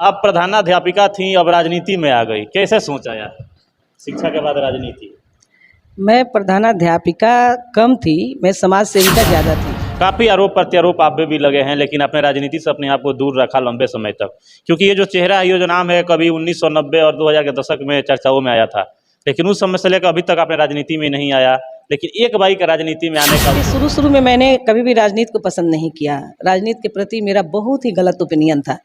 आप प्रधानाध्यापिका थीं, अब राजनीति में आ गई, कैसे सोचा यार शिक्षा के बाद राजनीति? मैं प्रधानाध्यापिका कम थी, मैं समाज सेविका ज़्यादा थी। काफ़ी आरोप प्रत्यारोप आप पे भी लगे हैं, लेकिन आपने राजनीति से अपने आप को दूर रखा लंबे समय तक, क्योंकि ये जो चेहरा है, ये जो नाम है, कभी 1990 और 2000 के दशक में चर्चाओं में आया था, लेकिन उस समय से लेकर अभी तक आपने राजनीति में नहीं आया। लेकिन एक बाई का राजनीति में आने का शुरू में मैंने कभी भी राजनीति को पसंद नहीं किया। राजनीति के प्रति मेरा बहुत ही गलत ओपिनियन था।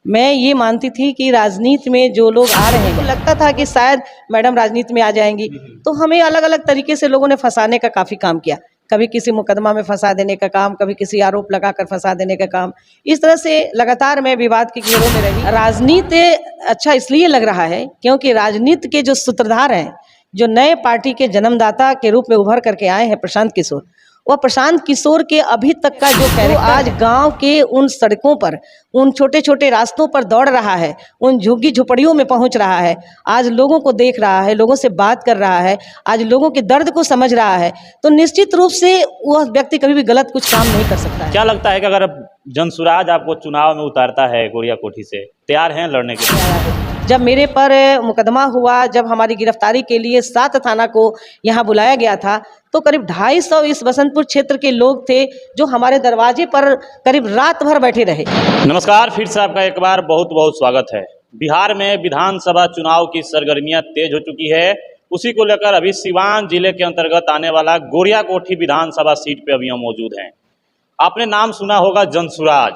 मैं ये मानती थी कि राजनीति में जो लोग आ रहे हैं, तो लगता था कि शायद मैडम राजनीति में आ जाएंगी, तो हमें अलग अलग तरीके से लोगों ने फंसाने का काफ़ी काम किया। कभी किसी मुकदमा में फंसा देने का काम, कभी किसी आरोप लगाकर फंसा देने का काम। इस तरह से लगातार मैं विवाद के घेरों में रही। राजनीति अच्छा इसलिए लग रहा है क्योंकि राजनीति के जो सूत्रधार हैं, जो नए पार्टी के जन्मदाता के रूप में उभर करके आए हैं, प्रशांत किशोर, वह प्रशांत किशोर के अभी तक का जो कैरेक्टर आज गांव के उन सड़कों पर, उन छोटे छोटे रास्तों पर दौड़ रहा है, उन झुग्गी झुपड़ियों में पहुंच रहा है, आज लोगों को देख रहा है, लोगों से बात कर रहा है, आज लोगों के दर्द को समझ रहा है, तो निश्चित रूप से वह व्यक्ति कभी भी गलत कुछ काम नहीं कर सकता है। क्या लगता है कि अगर जनसुराज आपको चुनाव में उतारता है गोरिया कोठी से, तैयार हैं लड़ने के लिए? जब मेरे पर मुकदमा हुआ, जब हमारी गिरफ्तारी के लिए 7 थाना को यहाँ बुलाया गया था, तो करीब 250 इस बसंतपुर क्षेत्र के लोग थे जो हमारे दरवाजे पर करीब रात भर बैठे रहे। नमस्कार, फिर से आपका एक बार बहुत बहुत स्वागत है। बिहार में विधानसभा चुनाव की सरगर्मियां तेज हो चुकी है। उसी को लेकर अभी सिवान जिले के अंतर्गत आने वाला गोरिया कोठी विधानसभा सीट पे अभी हम मौजूद हैं। आपने नाम सुना होगा जनसुराज,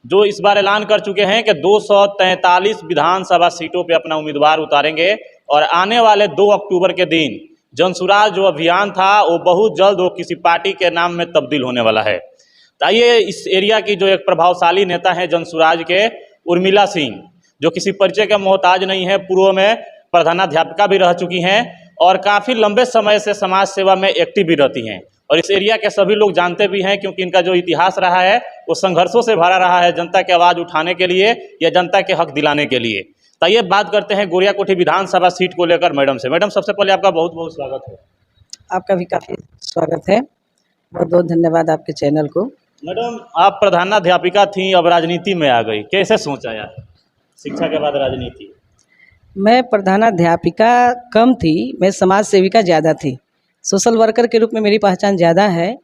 जो इस बार ऐलान कर चुके हैं कि 243 विधानसभा सीटों पे अपना उम्मीदवार उतारेंगे और आने वाले 2 अक्टूबर के दिन जनसुराज जो अभियान था वो बहुत जल्द वो किसी पार्टी के नाम में तब्दील होने वाला है। तो आइए इस एरिया की जो एक प्रभावशाली नेता है जनसुराज के, उर्मिला सिंह, जो किसी परिचय के मोहताज नहीं है, पूर्व में प्रधानाध्यापिका भी रह चुकी हैं और काफ़ी लंबे समय से समाज सेवा में एक्टिव भी रहती हैं, और इस एरिया के सभी लोग जानते भी हैं क्योंकि इनका जो इतिहास रहा है वो संघर्षों से भरा रहा है, जनता की आवाज़ उठाने के लिए या जनता के हक दिलाने के लिए। तो ये बात करते हैं गोरिया कोठी विधानसभा सीट को लेकर मैडम से। मैडम, सबसे पहले आपका बहुत बहुत स्वागत है। आपका भी काफ़ी स्वागत है, बहुत बहुत धन्यवाद आपके चैनल को। मैडम, आप प्रधानाध्यापिका थीं, अब राजनीति में आ गई, कैसे सोचा यार शिक्षा के बाद राजनीति? मैं प्रधानाध्यापिका कम थी, मैं समाज सेविका ज़्यादा थी। सोशल वर्कर के रूप में मेरी पहचान ज़्यादा है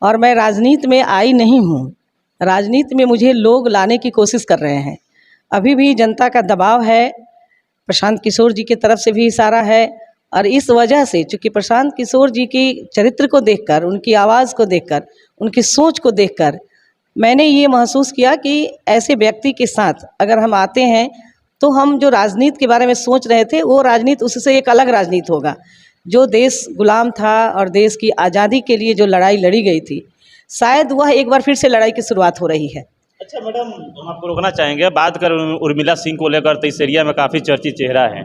और मैं राजनीति में आई नहीं हूँ। राजनीति में मुझे लोग लाने की कोशिश कर रहे हैं। अभी भी जनता का दबाव है, प्रशांत किशोर जी की तरफ से भी इशारा है, और इस वजह से चूँकि प्रशांत किशोर जी की चरित्र को देखकर, उनकी आवाज़ को देखकर, उनकी सोच को देखकर मैंने ये महसूस किया कि ऐसे व्यक्ति के साथ अगर हम आते हैं तो हम जो राजनीति के बारे में सोच रहे थे वो राजनीति उससे एक अलग राजनीति होगा। जो देश गुलाम था और देश की आज़ादी के लिए जो लड़ाई लड़ी गई थी, शायद वह एक बार फिर से लड़ाई की शुरुआत हो रही है। अच्छा मैडम, हम आपको रोकना चाहेंगे। बात कर उर्मिला सिंह को लेकर, तो इस एरिया में काफ़ी चर्चित चेहरा है,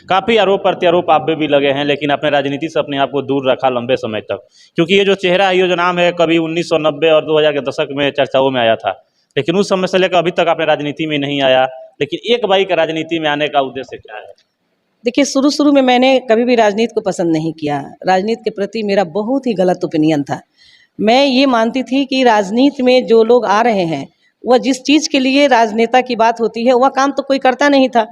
काफ़ी आरोप प्रत्यारोप आप पे भी लगे हैं, लेकिन आपने राजनीति से अपने आप को दूर रखा लंबे समय तक, क्योंकि ये जो चेहरा है, ये जो नाम है, कभी 1990 और 2000 के दशक में चर्चाओं में आया था, लेकिन उस समय से लेकर अभी तक आपने राजनीति में नहीं आया। लेकिन एक बाई का राजनीति में आने का उद्देश्य क्या है? देखिए, शुरू में मैंने कभी भी राजनीति को पसंद नहीं किया। राजनीति के प्रति मेरा बहुत ही गलत ओपिनियन था। मैं ये मानती थी कि राजनीति में जो लोग आ रहे हैं, वह जिस चीज़ के लिए राजनेता की बात होती है वह काम तो कोई करता नहीं था,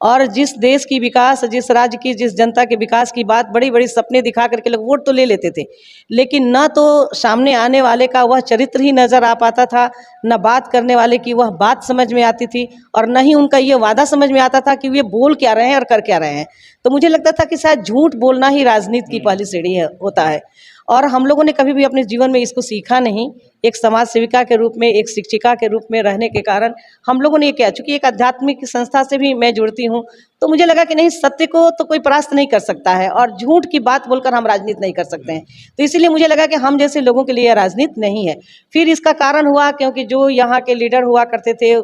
और जिस देश की विकास, जिस राज्य की, जिस जनता के विकास की बात बड़ी बड़ी सपने दिखा करके लोग वोट तो ले लेते थे, लेकिन न तो सामने आने वाले का वह चरित्र ही नज़र आ पाता था, न बात करने वाले की वह बात समझ में आती थी, और न ही उनका ये वादा समझ में आता था कि वे बोल क्या रहे हैं और कर क्या रहे हैं। तो मुझे लगता था कि शायद झूठ बोलना ही राजनीति की पहली सीढ़ी होता है, और हम लोगों ने कभी भी अपने जीवन में इसको सीखा नहीं। एक समाज सेविका के रूप में, एक शिक्षिका के रूप में रहने के कारण हम लोगों ने ये किया। चूँकि एक आध्यात्मिक संस्था से भी मैं जुड़ती हूँ, तो मुझे लगा कि नहीं, सत्य को तो कोई परास्त नहीं कर सकता है और झूठ की बात बोलकर हम राजनीति नहीं कर सकते हैं। तो इसीलिए मुझे लगा कि हम जैसे लोगों के लिए राजनीति नहीं है। फिर इसका कारण हुआ क्योंकि जो यहाँ के लीडर हुआ करते थे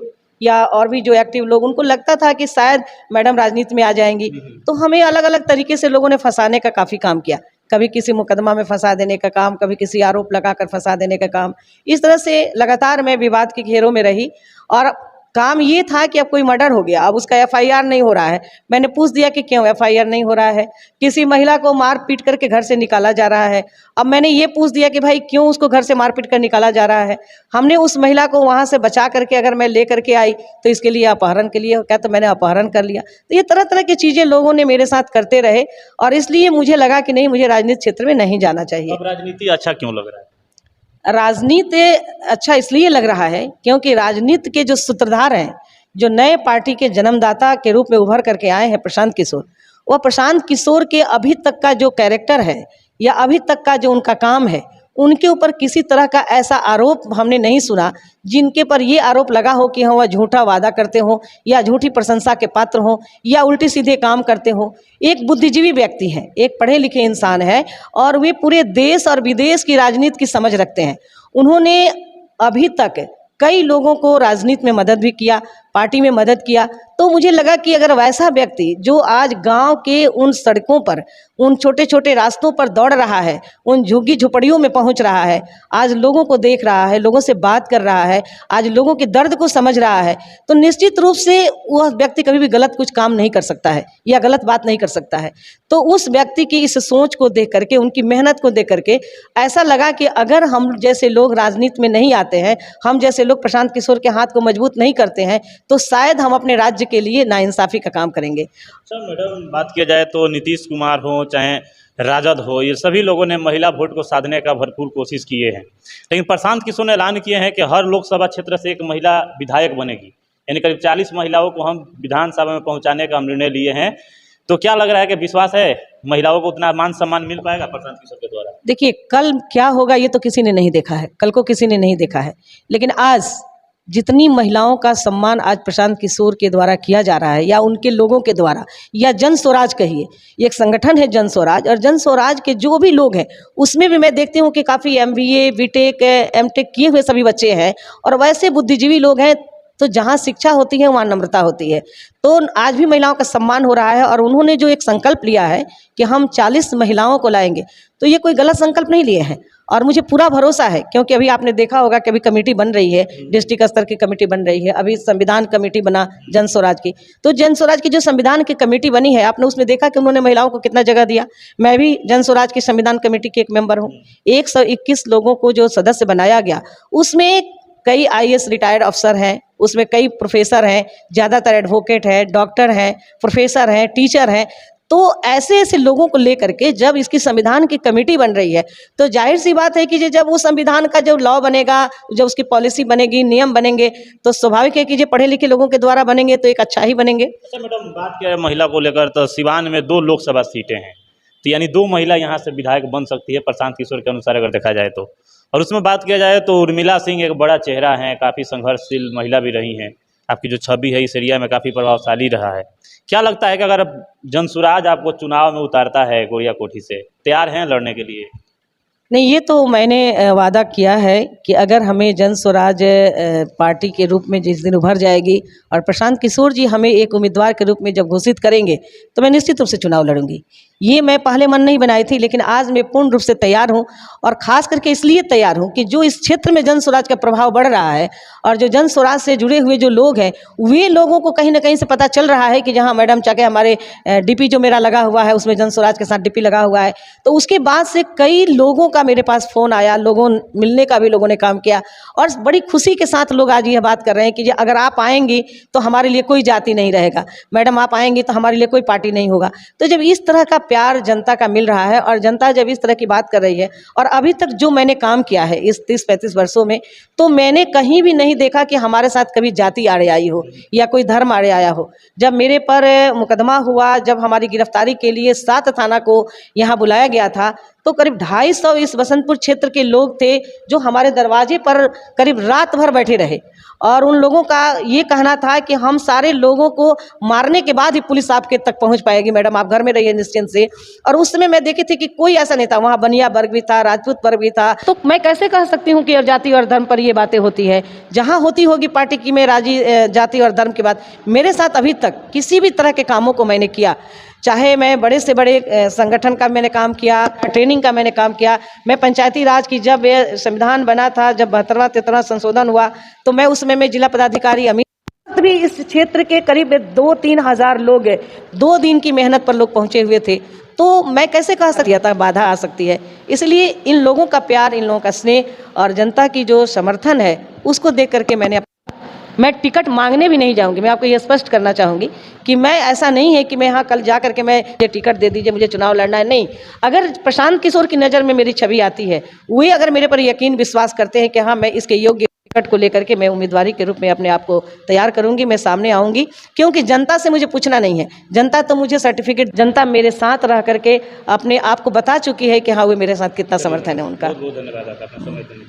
या और भी जो एक्टिव लोग, उनको लगता था कि शायद मैडम राजनीति में आ जाएंगी, तो हमें अलग अलग तरीके से लोगों ने फंसाने का काफ़ी काम किया। कभी किसी मुकदमा में फंसा देने का काम, कभी किसी आरोप लगाकर फंसा देने का काम। इस तरह से लगातार मैं विवाद के घेरों में रही, और काम ये था कि अब कोई मर्डर हो गया, अब उसका एफआईआर नहीं हो रहा है। मैंने पूछ दिया कि क्यों एफआईआर नहीं हो रहा है। किसी महिला को मार पीट करके घर से निकाला जा रहा है। अब मैंने ये पूछ दिया कि भाई क्यों उसको घर से मार पीट कर निकाला जा रहा है। हमने उस महिला को वहाँ से बचा करके अगर मैं ले करके आई तो इसके लिए अपहरण के लिए क्या, तो मैंने अपहरण कर लिया। तो ये तरह तरह की चीज़ें लोगों ने मेरे साथ करते रहे और इसलिए मुझे लगा कि नहीं, मुझे राजनीतिक क्षेत्र में नहीं जाना चाहिए। अब राजनीति अच्छा क्यों लग रहा है? राजनीति अच्छा इसलिए लग रहा है क्योंकि राजनीति के जो सूत्रधार हैं, जो नए पार्टी के जन्मदाता के रूप में उभर करके आए हैं प्रशांत किशोर, वह प्रशांत किशोर के अभी तक का जो कैरेक्टर है या अभी तक का जो उनका काम है, उनके ऊपर किसी तरह का ऐसा आरोप हमने नहीं सुना जिनके पर ये आरोप लगा हो कि वह झूठा वादा करते हो या झूठी प्रशंसा के पात्र हो या उल्टे सीधे काम करते हो। एक बुद्धिजीवी व्यक्ति है, एक पढ़े लिखे इंसान है और वे पूरे देश और विदेश की राजनीति की समझ रखते हैं। उन्होंने अभी तक कई लोगों को राजनीति में मदद भी किया, पार्टी में मदद किया। तो मुझे लगा कि अगर वैसा व्यक्ति जो आज गांव के उन सड़कों पर, उन छोटे छोटे रास्तों पर दौड़ रहा है, उन झुग्गी झुपड़ियों में पहुंच रहा है, आज लोगों को देख रहा है, लोगों से बात कर रहा है, आज लोगों के दर्द को समझ रहा है, तो निश्चित रूप से वह व्यक्ति कभी भी गलत कुछ काम नहीं कर सकता है या गलत बात नहीं कर सकता है। तो उस व्यक्ति की इस सोच को देख करके, उनकी मेहनत को देख करके ऐसा लगा कि अगर हम जैसे लोग राजनीति में नहीं आते हैं, हम जैसे लोग प्रशांत किशोर के हाथ को मजबूत नहीं करते हैं, तो शायद हम अपने राज्य के लिए नाइंसाफी का काम करेंगे। अच्छा मैडम, बात किया जाए तो नीतीश कुमार हो चाहे राजद हो, ये सभी लोगों ने महिला वोट को साधने का भरपूर कोशिश किए हैं, लेकिन प्रशांत किशोर ने ऐलान किए हैं कि हर लोकसभा क्षेत्र से एक महिला विधायक बनेगी, यानी करीब 40 महिलाओं को हम विधानसभा में पहुंचाने का हम निर्णय लिए हैं। तो क्या लग रहा है कि विश्वास है महिलाओं को उतना मान सम्मान मिल पाएगा प्रशांत किशोर के द्वारा? देखिए, कल क्या होगा ये तो किसी ने नहीं देखा है, कल को किसी ने नहीं देखा है, लेकिन आज जितनी महिलाओं का सम्मान आज प्रशांत किशोर के द्वारा किया जा रहा है या उनके लोगों के द्वारा, या जन स्वराज कहिए, ये एक संगठन है जन स्वराज, और जन स्वराज के जो भी लोग हैं उसमें भी मैं देखती हूँ कि काफ़ी MBA BTech MTech किए हुए सभी बच्चे हैं और वैसे बुद्धिजीवी लोग हैं। तो जहाँ शिक्षा होती है वहाँ नम्रता होती है। तो आज भी महिलाओं का सम्मान हो रहा है और उन्होंने जो एक संकल्प लिया है कि हम 40 महिलाओं को लाएंगे, तो ये कोई गलत संकल्प नहीं लिए हैं और मुझे पूरा भरोसा है, क्योंकि अभी आपने देखा होगा कि अभी कमेटी बन रही है, डिस्ट्रिक्ट स्तर की कमेटी बन रही है, अभी संविधान कमेटी बना जन स्वराज की। तो जन स्वराज की जो संविधान की कमेटी बनी है, आपने उसमें देखा कि उन्होंने महिलाओं को कितना जगह दिया। मैं भी जन स्वराज की संविधान कमेटी के एक मेंबर हूँ। 121 लोगों को जो सदस्य बनाया गया, उसमें कई IAS रिटायर्ड अफसर हैं, उसमें कई प्रोफेसर हैं, ज़्यादातर एडवोकेट हैं, डॉक्टर हैं, प्रोफेसर हैं, टीचर हैं। तो ऐसे ऐसे लोगों को लेकर के जब इसकी संविधान की कमेटी बन रही है, तो जाहिर सी बात है कि जब वो संविधान का जो लॉ बनेगा, जब उसकी पॉलिसी बनेगी, नियम बनेंगे, तो स्वाभाविक है कि जो पढ़े लिखे लोगों के द्वारा बनेंगे तो एक अच्छा ही बनेंगे। अच्छा मैडम, बात किया है महिला को लेकर, तो सिवान में 2 लोकसभा सीटें हैं, तो यानी 2 महिला यहाँ से विधायक बन सकती है प्रशांत किशोर के अनुसार अगर देखा जाए तो। और उसमें बात किया जाए तो उर्मिला सिंह एक बड़ा चेहरा है, काफ़ी संघर्षशील महिला भी रही हैं, आपकी जो छवि है इस एरिया में काफ़ी प्रभावशाली रहा है। क्या लगता है कि अगर जन स्वराज आपको चुनाव में उतारता है गोरिया कोठी से, तैयार हैं लड़ने के लिए? नहीं, ये तो मैंने वादा किया है कि अगर हमें जन स्वराज पार्टी के रूप में जिस दिन उभर जाएगी और प्रशांत किशोर जी हमें एक उम्मीदवार के रूप में जब घोषित करेंगे, तो मैं निश्चित रूप से चुनाव लड़ूंगी। ये मैं पहले मन नहीं बनाई थी, लेकिन आज मैं पूर्ण रूप से तैयार हूँ और ख़ास करके इसलिए तैयार हूँ कि जो इस क्षेत्र में जन स्वराज का प्रभाव बढ़ रहा है और जो जन स्वराज से जुड़े हुए जो लोग हैं, वे लोगों को कहीं ना कहीं से पता चल रहा है कि जहाँ मैडम चाके हमारे DP जो मेरा लगा हुआ है उसमें जन स्वराज के साथ DP लगा हुआ है। तो उसके बाद से कई लोगों का मेरे पास फ़ोन आया, लोगों मिलने का भी लोगों ने काम किया और बड़ी खुशी के साथ लोग आज यह बात कर रहे हैं कि अगर आप आएंगी तो हमारे लिए कोई जाति नहीं रहेगा, मैडम आप आएंगी तो हमारे लिए कोई पार्टी नहीं होगा। तो जब इस तरह का प्यार जनता का मिल रहा है और जनता जब इस तरह की बात कर रही है, और अभी तक जो मैंने काम किया है इस 30-35 वर्षों में, तो मैंने कहीं भी नहीं देखा कि हमारे साथ कभी जाति आड़े आई हो या कोई धर्म आड़े आया हो। जब मेरे पर मुकदमा हुआ, जब हमारी गिरफ्तारी के लिए 7 थाना को यहाँ बुलाया गया था, तो करीब 250 इस बसंतपुर क्षेत्र के लोग थे जो हमारे दरवाजे पर करीब रात भर बैठे रहे और उन लोगों का ये कहना था कि हम सारे लोगों को मारने के बाद ही पुलिस आपके तक पहुंच पाएगी, मैडम आप घर में रहिए निश्चिंत से। और उस समय मैं देखी थी कि कोई ऐसा नहीं था, वहाँ बनिया वर्ग भी था, राजपूत वर्ग भी था। तो मैं कैसे कह सकती हूँ कि जाति और धर्म पर ये बातें होती है? जहाँ होती होगी पार्टी की में राजी जाति और धर्म की बात, मेरे साथ अभी तक किसी भी तरह के कामों को मैंने किया, चाहे मैं बड़े से बड़े संगठन का मैंने काम किया, ट्रेनिंग का मैंने काम किया। मैं पंचायती राज की जब ये संविधान बना था, जब 72वां 73वां संशोधन हुआ, तो मैं उसमें मैं जिला पदाधिकारी अमित भी इस क्षेत्र के करीब 2-3 हजार लोग 2 दिन की मेहनत पर लोग पहुंचे हुए थे, तो मैं कैसे कह सकती था बाधा आ सकती है। इसलिए इन लोगों का प्यार, इन लोगों का स्नेह और जनता की जो समर्थन है उसको देख करके मैं टिकट मांगने भी नहीं जाऊंगी। मैं आपको ये स्पष्ट करना चाहूंगी कि मैं ऐसा नहीं है कि मैं हाँ कल जा करके मैं ये टिकट दे दीजिए, मुझे चुनाव लड़ना है, नहीं। अगर प्रशांत किशोर की नज़र में मेरी छवि आती है, वे अगर मेरे पर यकीन विश्वास करते हैं कि हाँ मैं इसके योग्य टिकट को लेकर के मैं उम्मीदवारी के रूप में अपने आप को तैयार करूंगी, मैं सामने आऊंगी। क्योंकि जनता से मुझे पूछना नहीं है, जनता तो मुझे सर्टिफिकेट, जनता मेरे साथ रह करके अपने आप को बता चुकी है कि हाँ वो मेरे साथ कितना समर्थन है उनका। बहुत बहुत धन्यवाद आपका अपना समय देने के लिए।